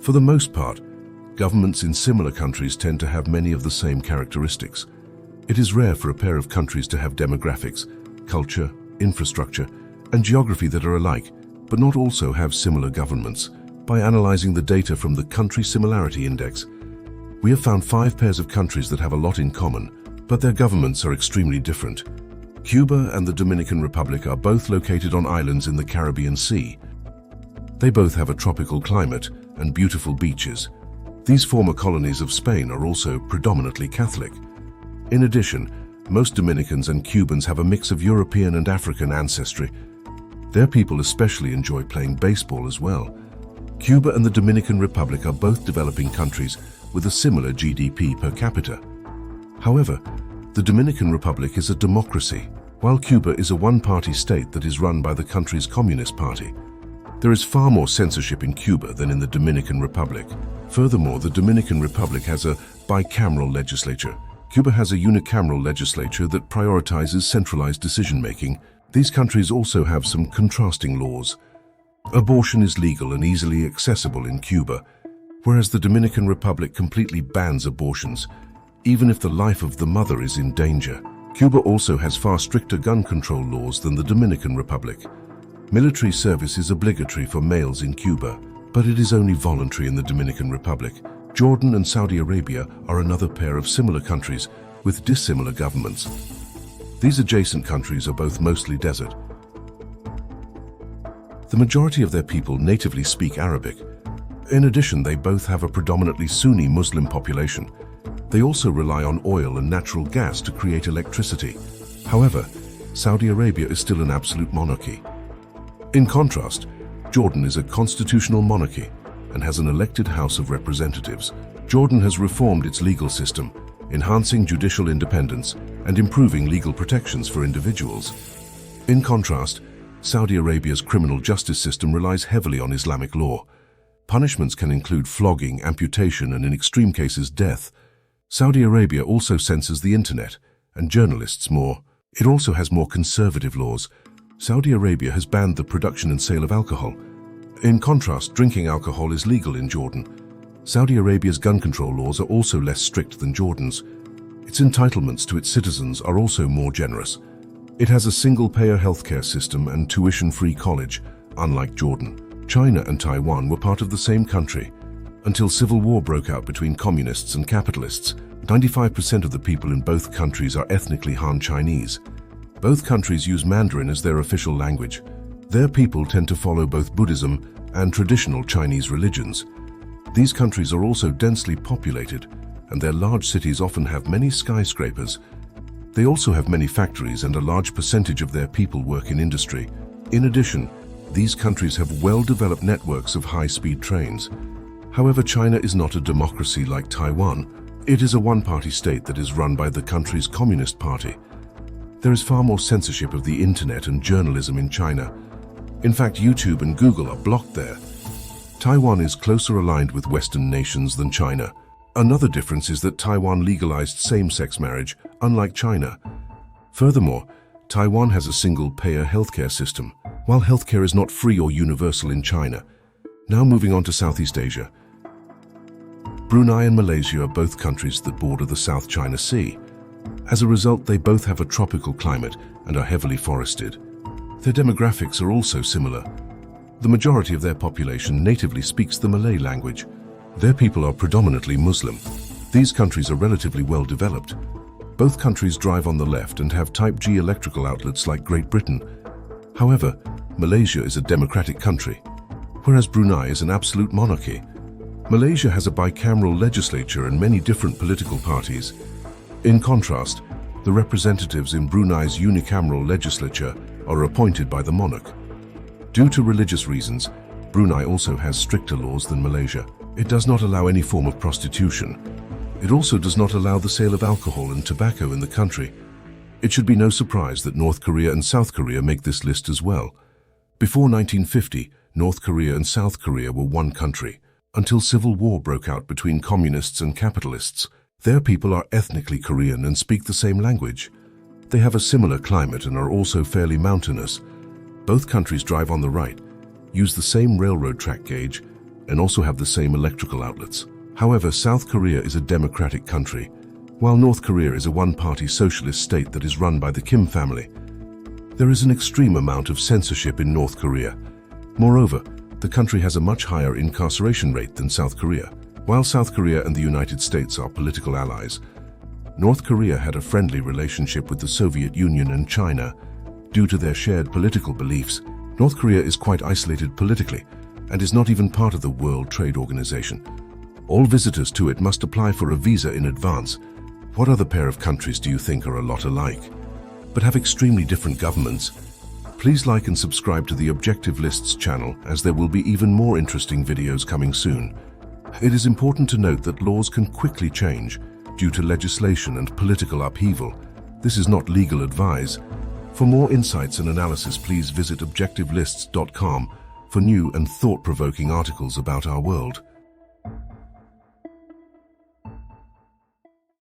For the most part, governments in similar countries tend to have many of the same characteristics. It is rare for a pair of countries to have demographics, culture, infrastructure, and geography that are alike, but not also have similar governments. By analyzing the data from the Country Similarity Index, we have found 5 pairs of countries that have a lot in common, but their governments are extremely different. Cuba and the Dominican Republic are both located on islands in the Caribbean Sea. They both have a tropical climate and beautiful beaches. These former colonies of Spain are also predominantly Catholic. In addition, most Dominicans and Cubans have a mix of European and African ancestry. Their people especially enjoy playing baseball as well. Cuba and the Dominican Republic are both developing countries with a similar GDP per capita. However, the Dominican Republic is a democracy, while Cuba is a one-party state that is run by the country's Communist Party. There is far more censorship in Cuba than in the Dominican Republic. Furthermore, the Dominican Republic has a bicameral legislature. Cuba has a unicameral legislature that prioritizes centralized decision-making. These countries also have some contrasting laws. Abortion is legal and easily accessible in Cuba, whereas the Dominican Republic completely bans abortions, even if the life of the mother is in danger. Cuba also has far stricter gun control laws than the Dominican Republic. Military service is obligatory for males in Cuba, but it is only voluntary in the Dominican Republic. Jordan and Saudi Arabia are another pair of similar countries with dissimilar governments. These adjacent countries are both mostly desert. The majority of their people natively speak Arabic. In addition, they both have a predominantly Sunni Muslim population. They also rely on oil and natural gas to create electricity. However, Saudi Arabia is still an absolute monarchy. In contrast, Jordan is a constitutional monarchy and has an elected House of Representatives. Jordan has reformed its legal system, enhancing judicial independence and improving legal protections for individuals. In contrast, Saudi Arabia's criminal justice system relies heavily on Islamic law. Punishments can include flogging, amputation, and in extreme cases, death. Saudi Arabia also censors the internet and journalists more. It also has more conservative laws. Saudi Arabia has banned the production and sale of alcohol. In contrast, drinking alcohol is legal in Jordan. Saudi Arabia's gun control laws are also less strict than Jordan's. Its entitlements to its citizens are also more generous. It has a single-payer healthcare system and tuition-free college, unlike Jordan. China and Taiwan were part of the same country. Until civil war broke out between communists and capitalists, 95% of the people in both countries are ethnically Han Chinese. Both countries use Mandarin as their official language. Their people tend to follow both Buddhism and traditional Chinese religions. These countries are also densely populated, and their large cities often have many skyscrapers. They also have many factories, and a large percentage of their people work in industry. In addition, these countries have well-developed networks of high-speed trains. However, China is not a democracy like Taiwan. It is a one-party state that is run by the country's Communist Party. There is far more censorship of the internet and journalism in China. In fact, YouTube and Google are blocked there. Taiwan is closer aligned with Western nations than China. Another difference is that Taiwan legalized same-sex marriage, unlike China. Furthermore, Taiwan has a single-payer healthcare system, while healthcare is not free or universal in China. Now moving on to Southeast Asia. Brunei and Malaysia are both countries that border the South China Sea. As a result, they both have a tropical climate and are heavily forested. Their demographics are also similar. The majority of their population natively speaks the Malay language. Their people are predominantly Muslim. These countries are relatively well developed. Both countries drive on the left and have Type G electrical outlets like Great Britain. However, Malaysia is a democratic country, whereas Brunei is an absolute monarchy. Malaysia has a bicameral legislature and many different political parties. In contrast, the representatives in Brunei's unicameral legislature are appointed by the monarch. Due to religious reasons, Brunei also has stricter laws than Malaysia. It does not allow any form of prostitution. It also does not allow the sale of alcohol and tobacco in the country. It should be no surprise that North Korea and South Korea make this list as well. Before 1950, North Korea and South Korea were one country, until civil war broke out between communists and capitalists. Their people are ethnically Korean and speak the same language. They have a similar climate and are also fairly mountainous. Both countries drive on the right, use the same railroad track gauge, and also have the same electrical outlets. However, South Korea is a democratic country, while North Korea is a one-party socialist state that is run by the Kim family. There is an extreme amount of censorship in North Korea. Moreover, the country has a much higher incarceration rate than South Korea. While South Korea and the United States are political allies, North Korea had a friendly relationship with the Soviet Union and China. Due to their shared political beliefs, North Korea is quite isolated politically and is not even part of the World Trade Organization. All visitors to it must apply for a visa in advance. What other pair of countries do you think are a lot alike, but have extremely different governments? Please like and subscribe to the Objective Lists channel, as there will be even more interesting videos coming soon. It is important to note that laws can quickly change due to legislation and political upheaval. This is not legal advice. For more insights and analysis, please visit objectivelists.com for new and thought-provoking articles about our world.